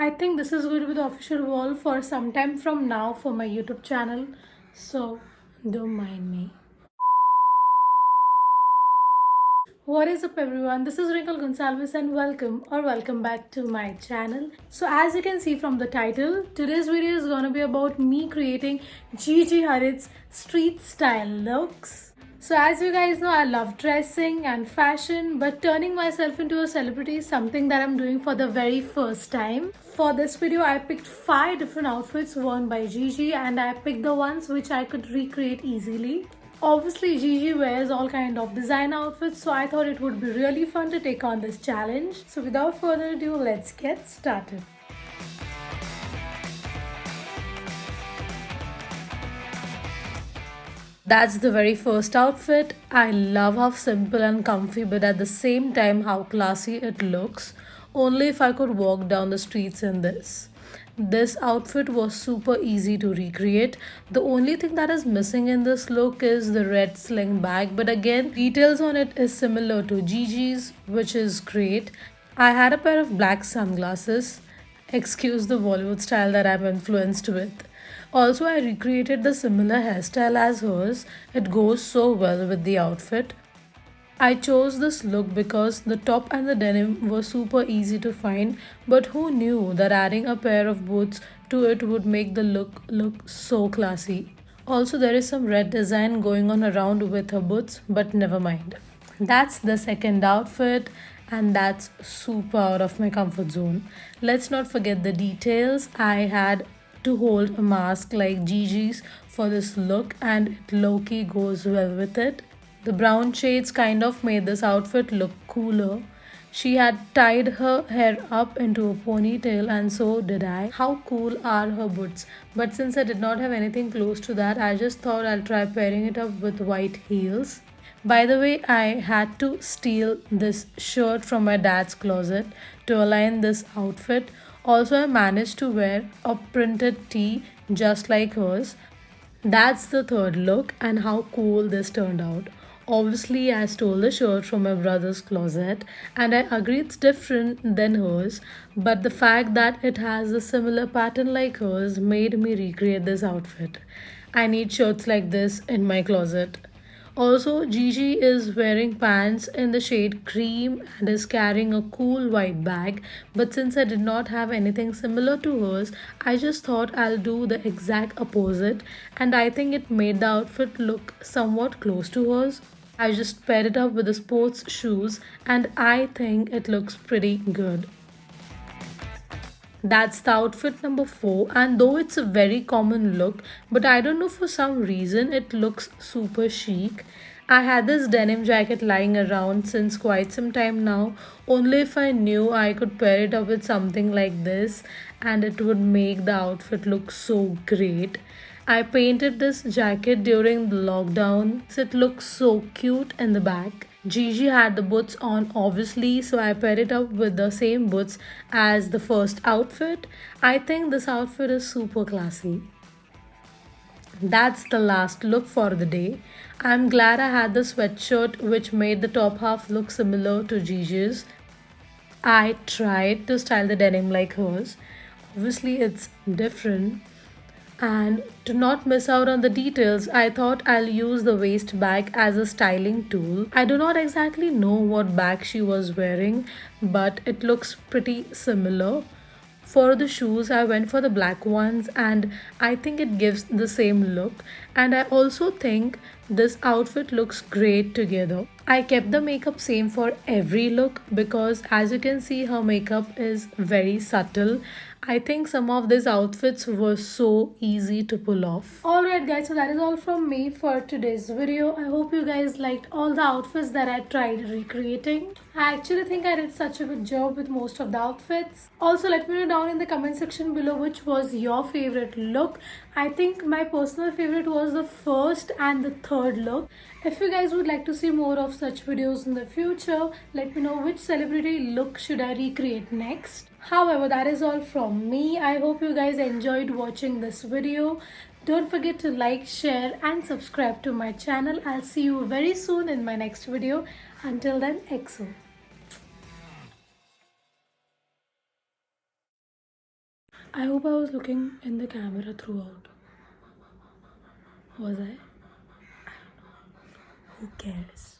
I think this is going to be the official wall for some time from now for my YouTube channel. So don't mind me. What is up everyone, this is Wrinkle Gonsalves and welcome back to my channel. So as you can see from the title, today's video is gonna be about me creating Gigi Hadid's street style looks. So as you guys know, I love dressing and fashion, but turning myself into a celebrity is something that I'm doing for the very first time. For this video, I picked 5 different outfits worn by Gigi and I picked the ones which I could recreate easily. Obviously, Gigi wears all kind of design outfits, so I thought it would be really fun to take on this challenge. So without further ado, let's get started. That's the very first outfit. I love how simple and comfy, but at the same time how classy it looks. Only if I could walk down the streets in this. This outfit was super easy to recreate. The only thing that is missing in this look is the red sling bag, but again, details on it is similar to Gigi's, which is great. I had a pair of black sunglasses. Excuse the Bollywood style that I'm influenced with. Also, I recreated the similar hairstyle as hers. It goes so well with the outfit. I chose this look because the top and the denim were super easy to find, but who knew that adding a pair of boots to it would make the look so classy. Also, there is some red design going on around with her boots, but never mind. That's the second outfit, and that's super out of my comfort zone. Let's not forget the details. I had to hold a mask like Gigi's for this look, and it low-key goes well with it. The brown shades kind of made this outfit look cooler. She had tied her hair up into a ponytail, and so did I. How cool are her boots? But since I did not have anything close to that, I just thought I'll try pairing it up with white heels. By the way, I had to steal this shirt from my dad's closet to align this outfit. Also, I managed to wear a printed tee just like hers. That's the third look, and how cool this turned out. Obviously, I stole the shirt from my brother's closet, and I agree it's different than hers, but the fact that it has a similar pattern like hers made me recreate this outfit. I need shirts like this in my closet. Also, Gigi is wearing pants in the shade cream and is carrying a cool white bag. But since I did not have anything similar to hers, I just thought I'll do the exact opposite, and I think it made the outfit look somewhat close to hers. I just paired it up with the sports shoes, and I think it looks pretty good. That's the outfit number 4, and though it's a very common look, but I don't know, for some reason it looks super chic. I had this denim jacket lying around since quite some time now. Only if I knew I could pair it up with something like this, and it would make the outfit look so great. I painted this jacket during the lockdown, so it looks so cute in the back. Gigi had the boots on obviously, so I paired it up with the same boots as the first outfit. I think this outfit is super classy. That's the last look for the day. I'm glad I had the sweatshirt which made the top half look similar to Gigi's. I tried to style the denim like hers. Obviously, it's different. And to not miss out on the details, I thought I'll use the waist bag as a styling tool. I do not exactly know what bag she was wearing, but it looks pretty similar. For the shoes, I went for the black ones, and I think it gives the same look. And I also think this outfit looks great together. I kept the makeup same for every look because, as you can see, her makeup is very subtle. I think some of these outfits were so easy to pull off. Alright guys, so that is all from me for today's video. I hope you guys liked all the outfits that I tried recreating. I actually think I did such a good job with most of the outfits. Also, let me know down in the comment section below which was your favorite look. I think my personal favorite was the first and the third look. If you guys would like to see more of such videos in the future, let me know which celebrity look should I recreate next. However, that is all from me. I hope you guys enjoyed watching this video. Don't forget to like, share and subscribe to my channel. I'll see you very soon in my next video. Until then, EXO. I hope I was looking in the camera throughout. Was I? Who cares?